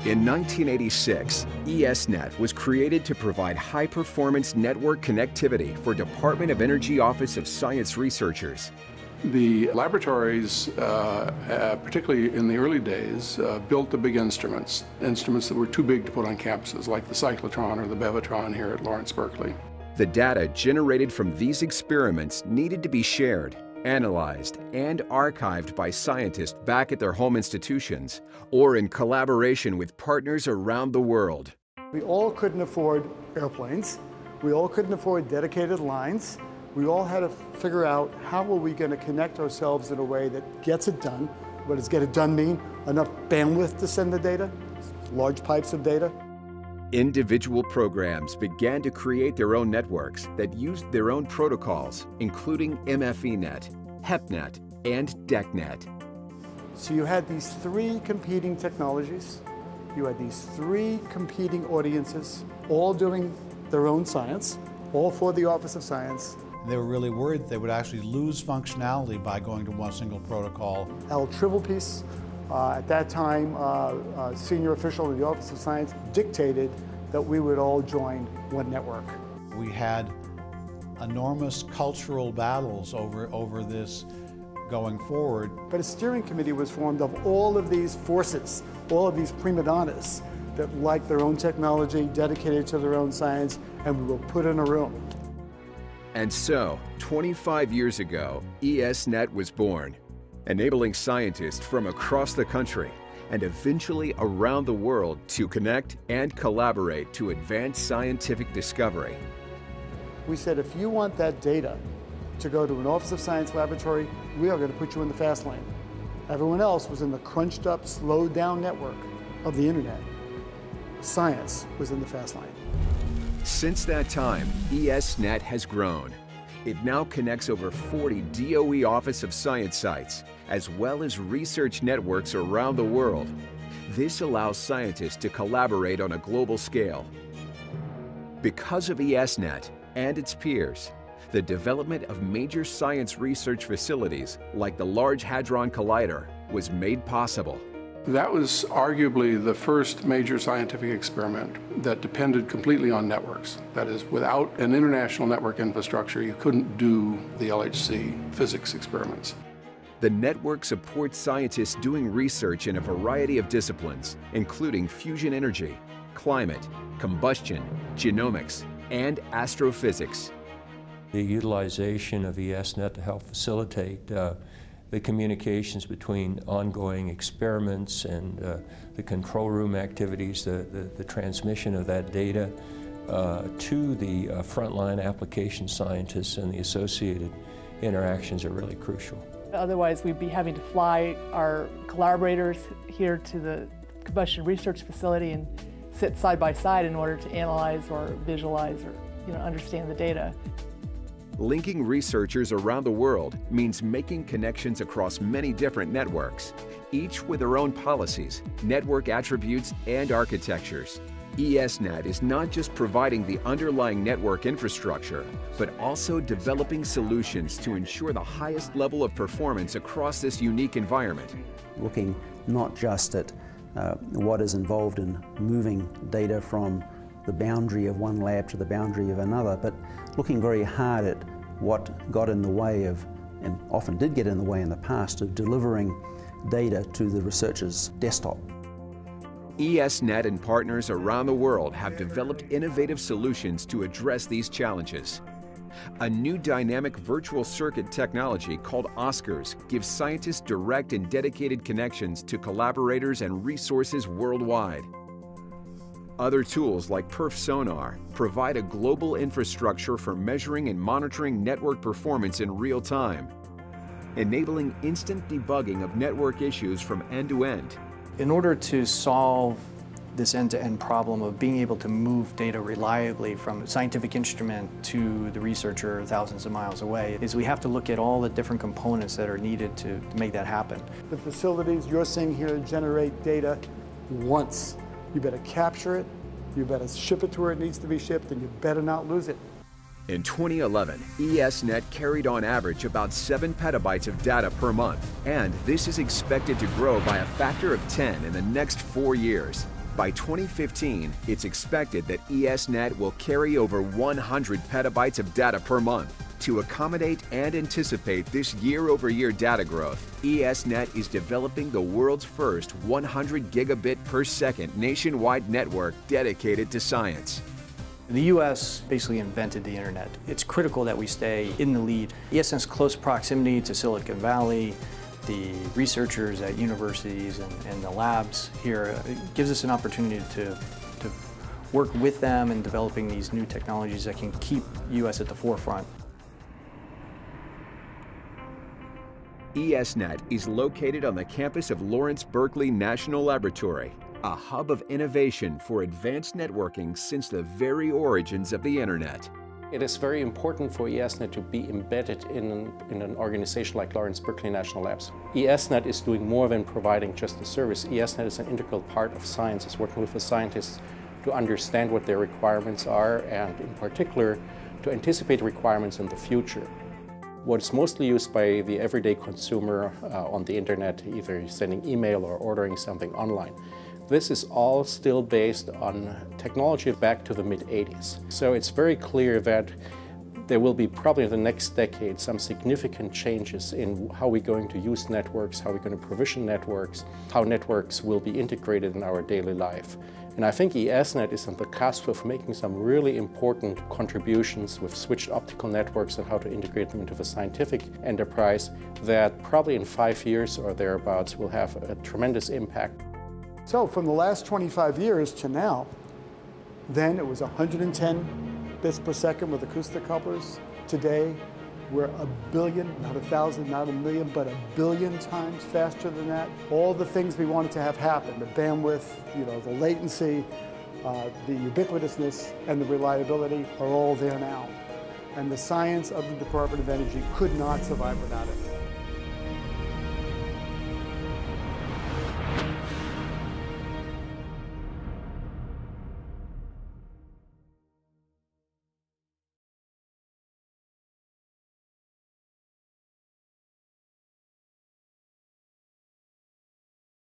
In 1986, ESnet was created to provide high-performance network connectivity for Department of Energy Office of Science researchers. The laboratories, particularly in the early days, built the big instruments that were too big to put on campuses, like the cyclotron or the bevotron here at Lawrence Berkeley. The data generated from these experiments needed to be shared, analyzed, and archived by scientists back at their home institutions or in collaboration with partners around the world. We all couldn't afford airplanes. We all couldn't afford dedicated lines. We all had to figure out how are we going to connect ourselves in a way that gets it done. What does get it done mean? Enough bandwidth to send the data, large pipes of data. Individual programs began to create their own networks that used their own protocols, including MFEnet, HEPNet, and DECnet. So you had these three competing technologies. You had these three competing audiences, all doing their own science, all for the Office of Science. They were really worried they would actually lose functionality by going to one single protocol. Al Trivelpiece, at that time, a senior official in the Office of Science, dictated that we would all join one network. We had enormous cultural battles over this going forward. But a steering committee was formed of all of these forces, all of these prima donnas that liked their own technology, dedicated to their oon science, and we were put in a room. And so, 25 years ago, ESnet was born, enabling scientists from across the country and eventually around the world to connect and collaborate to advance scientific discovery. We said, if you want that data to go to an Office of Science laboratory, we are going to put you in the fast lane. Everyone else was in the crunched up, slowed down network of the internet. Science was in the fast lane. Since that time, ESnet has grown. It now connects over 40 DOE Office of Science sites, as well as research networks around the world. This allows scientists to collaborate on a global scale. Because of ESnet and its peers, the development of major science research facilities like the Large Hadron Collider was made possible. That was arguably the first major scientific experiment that depended completely on networks. That is, without an international network infrastructure, you couldn't do the LHC physics experiments. The network supports scientists doing research in a variety of disciplines, including fusion energy, climate, combustion, genomics, and astrophysics. The utilization of ESnet to help facilitate the communications between ongoing experiments and the control room activities, the transmission of that data to the frontline application scientists and the associated interactions are really crucial. Otherwise, we'd be having to fly our collaborators here to the combustion research facility and sit side by side in order to analyze or visualize or understand the data. Linking researchers around the world means making connections across many different networks, each with their own policies, network attributes, and architectures. ESnet is not just providing the underlying network infrastructure, but also developing solutions to ensure the highest level of performance across this unique environment. Looking not just at what is involved in moving data from the boundary of one lab to the boundary of another, but looking very hard at what got in the way of, and often did get in the way in the past, of delivering data to the researcher's desktop. ESnet and partners around the world have developed innovative solutions to address these challenges. A new dynamic virtual circuit technology called OSCARs gives scientists direct and dedicated connections to collaborators and resources worldwide. Other tools like Perf Sonar provide a global infrastructure for measuring and monitoring network performance in real time, enabling instant debugging of network issues from end to end. In order to solve this end-to-end problem of being able to move data reliably from a scientific instrument to the researcher thousands of miles away, is we have to look at all the different components that are needed to make that happen. The facilities you're seeing here generate data once. You better capture it, you better ship it to where it needs to be shipped, and you better not lose it. In 2011, ESnet carried on average about 7 petabytes of data per month, and this is expected to grow by a factor of 10 in the next 4 years. By 2015, it's expected that ESnet will carry over 100 petabytes of data per month. To accommodate and anticipate this year-over-year data growth, ESnet is developing the world's first 100 gigabit per second nationwide network dedicated to science. The U.S. basically invented the internet. It's critical that we stay in the lead. ESNet's close proximity to Silicon Valley, the researchers at universities and the labs here gives us an opportunity to work with them in developing these new technologies that can keep U.S. at the forefront. ESnet is located on the campus of Lawrence Berkeley National Laboratory, a hub of innovation for advanced networking since the very origins of the internet. It is very important for ESnet to be embedded in an organization like Lawrence Berkeley National Labs. ESnet is doing more than providing just a service. ESnet is an integral part of science. It's working with the scientists to understand what their requirements are and, in particular, to anticipate requirements in the future. What's mostly used by the everyday consumer on the internet, either sending email or ordering something online. This is all still based on technology back to the mid-80s. So it's very clear that there will be probably in the next decade some significant changes in how we're going to use networks, how we're going to provision networks, how networks will be integrated in our daily life. And I think ESnet is on the cusp of making some really important contributions with switched optical networks and how to integrate them into the scientific enterprise that probably in 5 years or thereabouts will have a tremendous impact. So from the last 25 years to now, then it was 110 bits per second with acoustic couplers. Today, we're 1 billion, not 1,000, not 1 million, but 1 billion times faster than that. All the things we wanted to have happen, the bandwidth, the latency, the ubiquitousness, and the reliability are all there now. And the science of the Department of Energy could not survive without it.